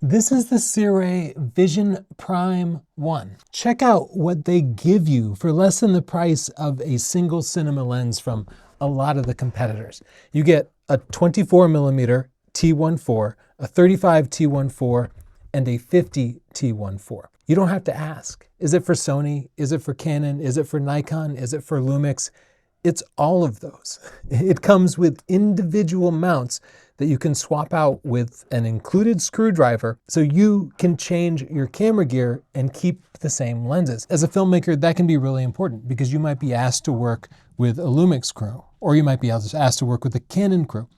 This is the Sirui Vision Prime 1. Check out what they give you for less than the price of a single cinema lens from a lot of the competitors. You get a 24mm T1.4, a 35 T1.4, and a 50 T1.4. You don't have to ask. Is it for Sony? Is it for Canon? Is it for Nikon? Is it for Lumix? It's all of those. It comes with individual mounts that you can swap out with an included screwdriver so you can change your camera gear and keep the same lenses. As a filmmaker, that can be really important because you might be asked to work with a Lumix crew, or you might be asked to work with a Canon crew.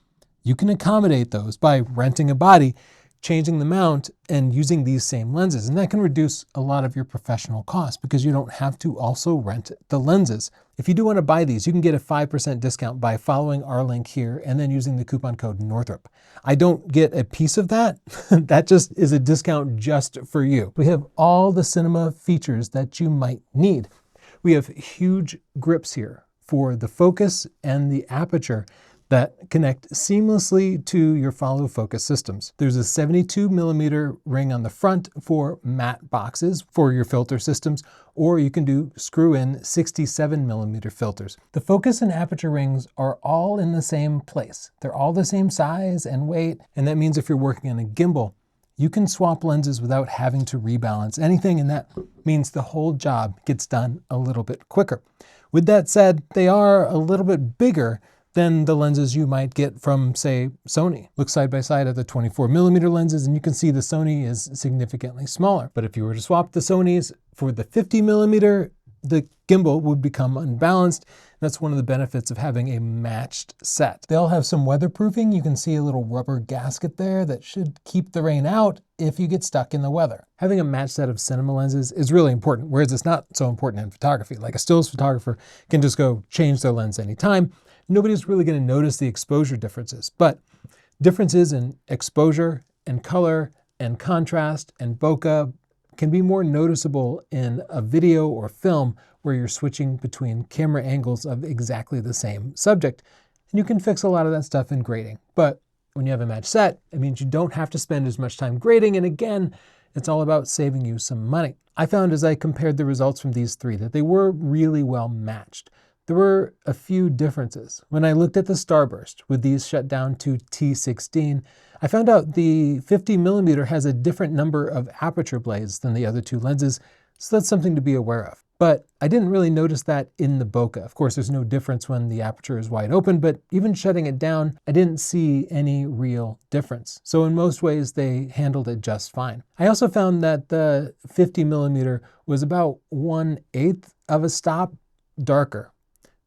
You can accommodate those by renting a body, changing the mount, and using these same lenses. And that can reduce a lot of your professional costs because you don't have to also rent the lenses. If you do want to buy these, you can get a 5% discount by following our link here and then using the coupon code Northrup. I don't get a piece of that. That just is a discount just for you. We have all the cinema features that you might need. We have huge grips here for the focus and the aperture that connect seamlessly to your follow focus systems. There's a 72mm ring on the front for matte boxes for your filter systems, or you can do screw in 67mm filters. The focus and aperture rings are all in the same place. They're all the same size and weight, and that means if you're working on a gimbal, you can swap lenses without having to rebalance anything, and that means the whole job gets done a little bit quicker. With that said, they are a little bit bigger than the lenses you might get from, say, Sony. Look side by side at the 24mm lenses and you can see the Sony is significantly smaller. But if you were to swap the Sonys for the 50mm, the gimbal would become unbalanced. That's one of the benefits of having a matched set. They all have some weatherproofing. You can see a little rubber gasket there that should keep the rain out if you get stuck in the weather. Having a matched set of cinema lenses is really important, whereas it's not so important in photography. Like a stills photographer can just go change their lens anytime. Nobody's really going to notice the exposure differences, but differences in exposure and color and contrast and bokeh can be more noticeable in a video or film where you're switching between camera angles of exactly the same subject. And you can fix a lot of that stuff in grading. But when you have a matched set, it means you don't have to spend as much time grading. And again, it's all about saving you some money. I found as I compared the results from these three that they were really well matched. There were a few differences. When I looked at the Starburst with these shut down to T16, I found out the 50mm has a different number of aperture blades than the other two lenses, so that's something to be aware of. But I didn't really notice that in the bokeh. Of course, there's no difference when the aperture is wide open, but even shutting it down, I didn't see any real difference. So in most ways, they handled it just fine. I also found that the 50mm was about 1/8 of a stop darker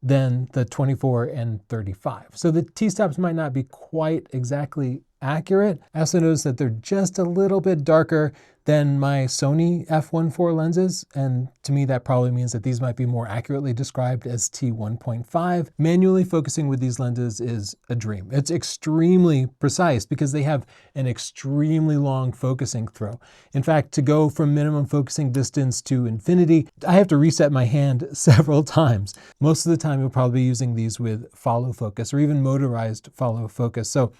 than the 24 and 35. So the T-stops might not be quite exactly accurate. I also noticed that they're just a little bit darker than my Sony f1.4 lenses, and to me that probably means that these might be more accurately described as T1.5. Manually focusing with these lenses is a dream. It's extremely precise because they have an extremely long focusing throw. In fact, to go from minimum focusing distance to infinity, I have to reset my hand several times. Most of the time you'll probably be using these with follow focus or even motorized follow focus. So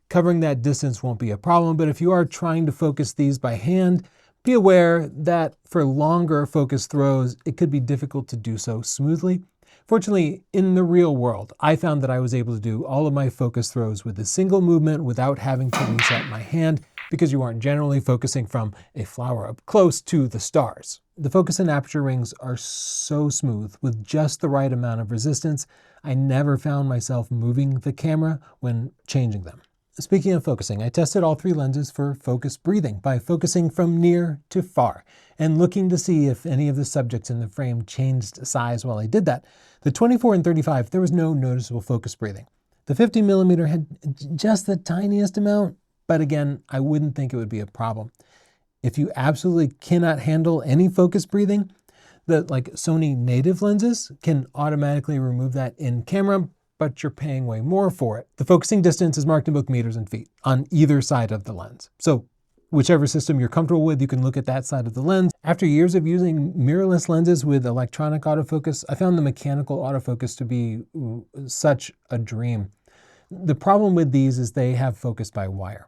covering that distance won't be a problem, but if you are trying to focus these by hand, be aware that for longer focus throws, it could be difficult to do so smoothly. Fortunately, in the real world, I found that I was able to do all of my focus throws with a single movement without having to reset my hand because you aren't generally focusing from a flower up close to the stars. The focus and aperture rings are so smooth with just the right amount of resistance. I never found myself moving the camera when changing them. Speaking of focusing, I tested all three lenses for focus breathing by focusing from near to far and looking to see if any of the subjects in the frame changed size while I did that. The 24 and 35, there was no noticeable focus breathing. The 50mm had just the tiniest amount, but again, I wouldn't think it would be a problem. If you absolutely cannot handle any focus breathing, the Sony native lenses can automatically remove that in camera, but you're paying way more for it. The focusing distance is marked in both meters and feet on either side of the lens. So whichever system you're comfortable with, you can look at that side of the lens. After years of using mirrorless lenses with electronic autofocus, I found the mechanical autofocus to be such a dream. The problem with these is they have focus by wire.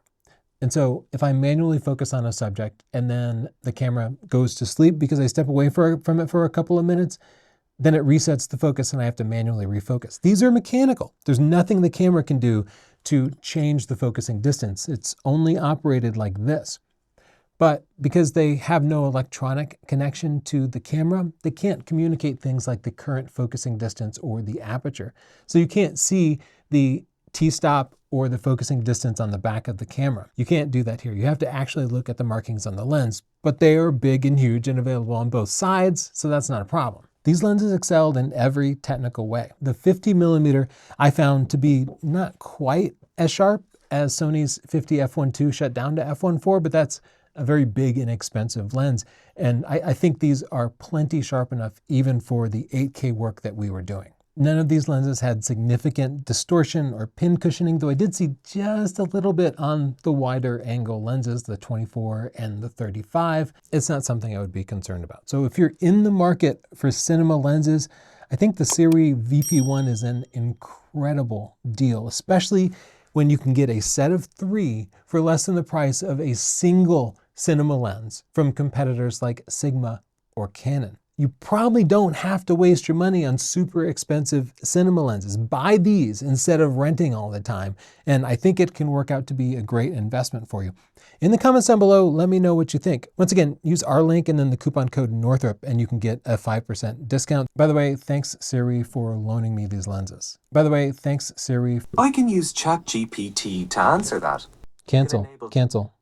And so if I manually focus on a subject and then the camera goes to sleep because I step away from it for a couple of minutes, then it resets the focus and I have to manually refocus. These are mechanical. There's nothing the camera can do to change the focusing distance. It's only operated like this. But because they have no electronic connection to the camera, they can't communicate things like the current focusing distance or the aperture. So you can't see the t-stop or the focusing distance on the back of the camera. You can't do that here. You have to actually look at the markings on the lens, but they are big and huge and available on both sides, so that's not a problem. These lenses excelled in every technical way. The 50mm I found to be not quite as sharp as Sony's 50 f1.2 shut down to f1.4, but that's a very big and expensive lens. And I think these are plenty sharp enough even for the 8K work that we were doing. None of these lenses had significant distortion or pin cushioning, though I did see just a little bit on the wider angle lenses, the 24 and the 35. It's not something I would be concerned about. So if you're in the market for cinema lenses, I think the Sirui VP-1 is an incredible deal, especially when you can get a set of 3 for less than the price of a single cinema lens from competitors like Sigma or Canon. You probably don't have to waste your money on super expensive cinema lenses. Buy these instead of renting all the time, and I think it can work out to be a great investment for you. In the comments down below, let me know what you think. Once again, use our link and then the coupon code Northrup and you can get a 5% discount. By the way, thanks Siri for loaning me these lenses. By the way, thanks Siri. I can use ChatGPT to answer that. Cancel.